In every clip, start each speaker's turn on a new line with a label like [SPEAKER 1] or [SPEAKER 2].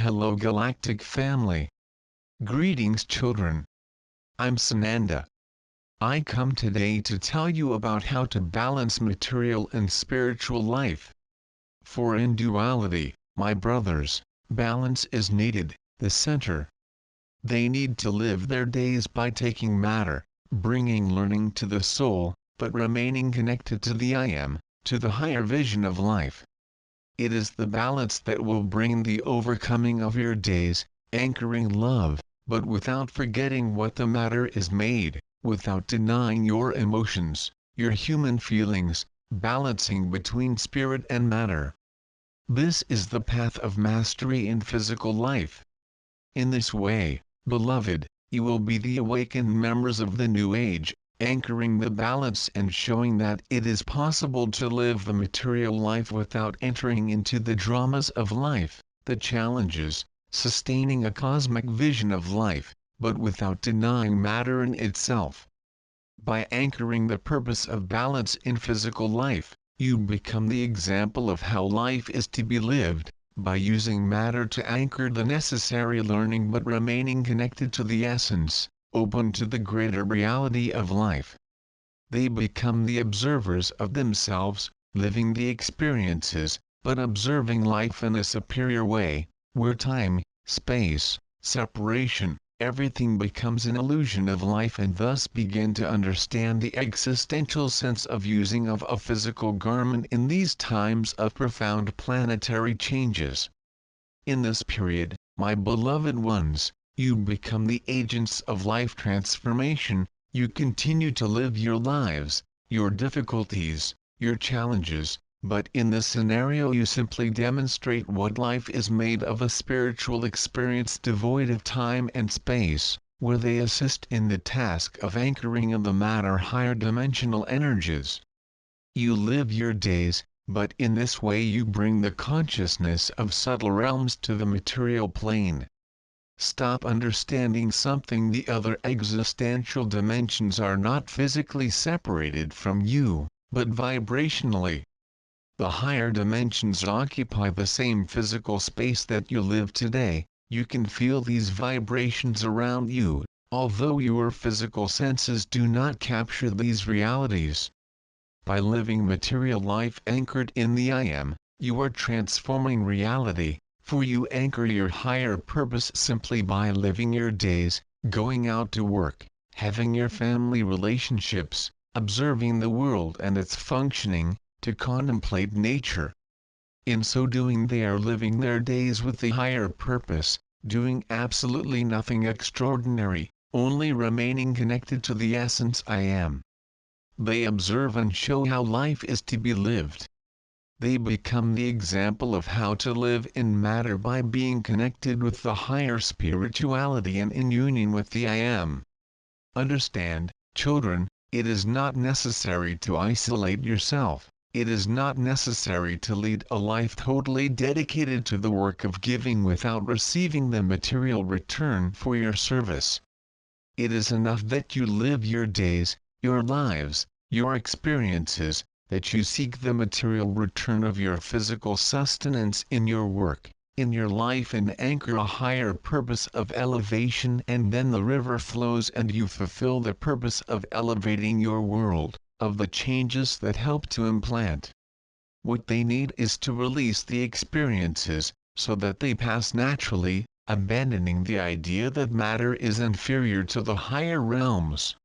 [SPEAKER 1] Hello Galactic family. Greetings children. I'm Sananda. I come today to tell you about how to balance material and spiritual life. For in duality, my brothers, balance is needed, the center. They need to live their days by taking matter, bringing learning to the soul, but remaining connected to the I Am, to the higher vision of life. It is the balance that will bring the overcoming of your days, anchoring love, but without forgetting what the matter is made, without denying your emotions, your human feelings, balancing between spirit and matter. This is the path of mastery in physical life. In this way, beloved, you will be the awakened members of the new age, anchoring the balance and showing that it is possible to live the material life without entering into the dramas of life, the challenges, sustaining a cosmic vision of life, but without denying matter in itself. By anchoring the purpose of balance in physical life, you become the example of how life is to be lived, by using matter to anchor the necessary learning but remaining connected to the essence, open to the greater reality of life. They become the observers of themselves, living the experiences, but observing life in a superior way, where time, space, separation, everything becomes an illusion of life, and thus begin to understand the existential sense of using of a physical garment in these times of profound planetary changes. In this period, my beloved ones, you become the agents of life transformation. You continue to live your lives, your difficulties, your challenges, but in this scenario you simply demonstrate what life is made of, a spiritual experience devoid of time and space, where they assist in the task of anchoring in the matter higher dimensional energies. You live your days, but in this way you bring the consciousness of subtle realms to the material plane. Stop understanding something: the other existential dimensions are not physically separated from you, but vibrationally. The higher dimensions occupy the same physical space that you live today. You can feel these vibrations around you, although your physical senses do not capture these realities. By living material life anchored in the I Am, you are transforming reality, for you anchor your higher purpose simply by living your days, going out to work, having your family relationships, observing the world and its functioning, to contemplate nature. In so doing they are living their days with the higher purpose, doing absolutely nothing extraordinary, only remaining connected to the essence I Am. They observe and show how life is to be lived. They become the example of how to live in matter by being connected with the higher spirituality and in union with the I Am. Understand, children, it is not necessary to isolate yourself. It is not necessary to lead a life totally dedicated to the work of giving without receiving the material return for your service. It is enough that you live your days, your lives, your experiences, that you seek the material return of your physical sustenance in your work, in your life, and anchor a higher purpose of elevation, and then the river flows and you fulfill the purpose of elevating your world, of the changes that help to implant. What they need is to release the experiences, so that they pass naturally, abandoning the idea that matter is inferior to the higher realms.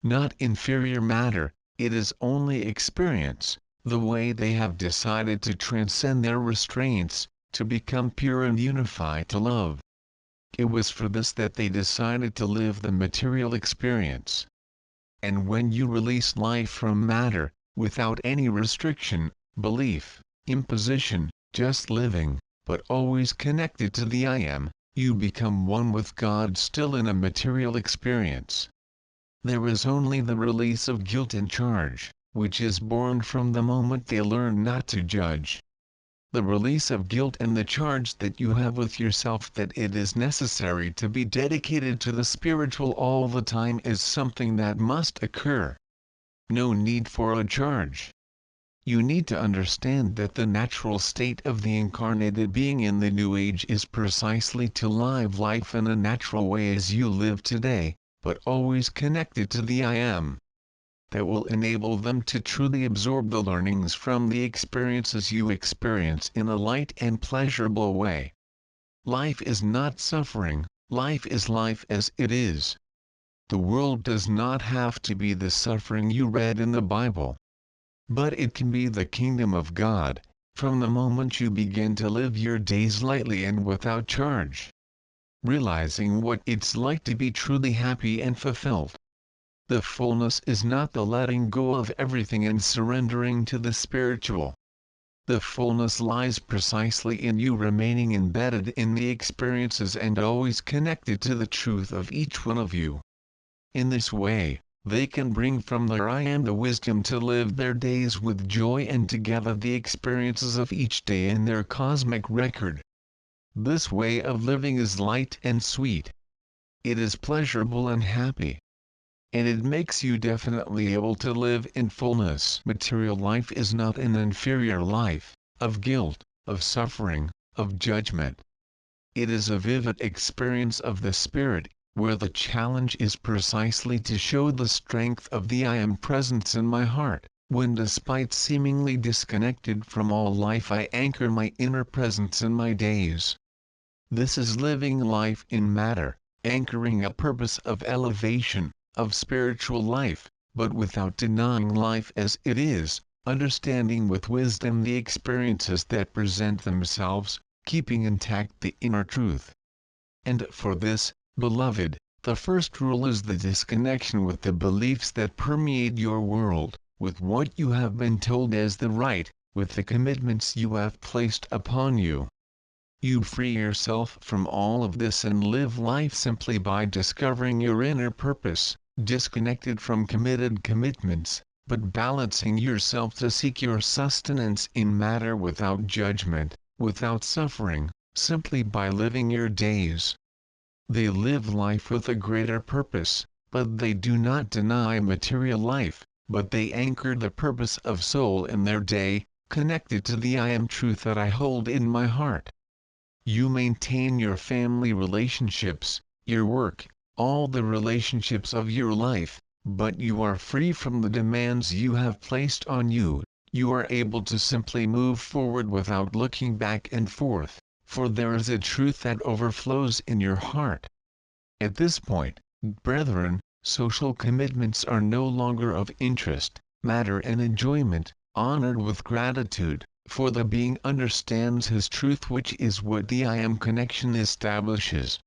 [SPEAKER 1] Not inferior matter, it is only experience, the way they have decided to transcend their restraints, to become pure and unified to love. It was for this that they decided to live the material experience. And when you release life from matter, without any restriction, belief, imposition, just living, but always connected to the I Am, you become one with God still in a material experience. There is only the release of guilt and charge, which is born from the moment they learn not to judge. The release of guilt and the charge that you have with yourself that it is necessary to be dedicated to the spiritual all the time is something that must occur. No need for a charge. You need to understand that the natural state of the incarnated being in the New Age is precisely to live life in a natural way as you live today, but always connected to the I Am. That will enable them to truly absorb the learnings from the experiences you experience in a light and pleasurable way. Life is not suffering, life is life as it is. The world does not have to be the suffering you read in the Bible. But it can be the kingdom of God, from the moment you begin to live your days lightly and without charge. Realizing what it's like to be truly happy and fulfilled. The fullness is not the letting go of everything and surrendering to the spiritual. The fullness lies precisely in you remaining embedded in the experiences and always connected to the truth of each one of you. In this way, they can bring from their I Am the wisdom to live their days with joy and to gather the experiences of each day in their cosmic record. This way of living is light and sweet. It is pleasurable and happy. And it makes you definitely able to live in fullness. Material life is not an inferior life, of guilt, of suffering, of judgment. It is a vivid experience of the spirit, where the challenge is precisely to show the strength of the I Am presence in my heart, when despite seemingly disconnected from all life I anchor my inner presence in my days. This is living life in matter, anchoring a purpose of elevation, of spiritual life, but without denying life as it is, understanding with wisdom the experiences that present themselves, keeping intact the inner truth. And for this, beloved, the first rule is the disconnection with the beliefs that permeate your world, with what you have been told as the right, with the commitments you have placed upon you. You free yourself from all of this and live life simply by discovering your inner purpose, disconnected from committed commitments, but balancing yourself to seek your sustenance in matter without judgment, without suffering, simply by living your days. They live life with a greater purpose, but they do not deny material life, but they anchor the purpose of soul in their day, connected to the I Am truth that I hold in my heart. You maintain your family relationships, your work, all the relationships of your life, but you are free from the demands you have placed on you. You are able to simply move forward without looking back and forth, for there is a truth that overflows in your heart. At this point, brethren, social commitments are no longer of interest, matter and enjoyment, honored with gratitude, for the being understands his truth, which is what the I Am connection establishes.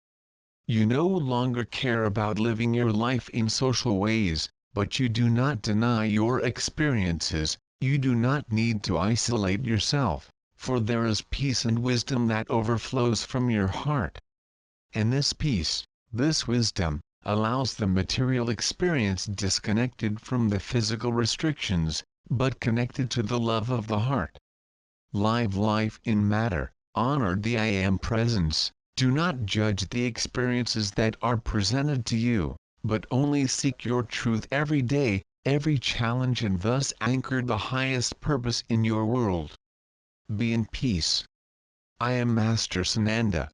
[SPEAKER 1] You no longer care about living your life in social ways, but you do not deny your experiences. You do not need to isolate yourself, for there is peace and wisdom that overflows from your heart. And this peace, this wisdom, allows the material experience disconnected from the physical restrictions, but connected to the love of the heart. Live life in matter, honor the I Am presence, do not judge the experiences that are presented to you, but only seek your truth every day, every challenge, and thus anchor the highest purpose in your world. Be in peace. I am Master Sananda.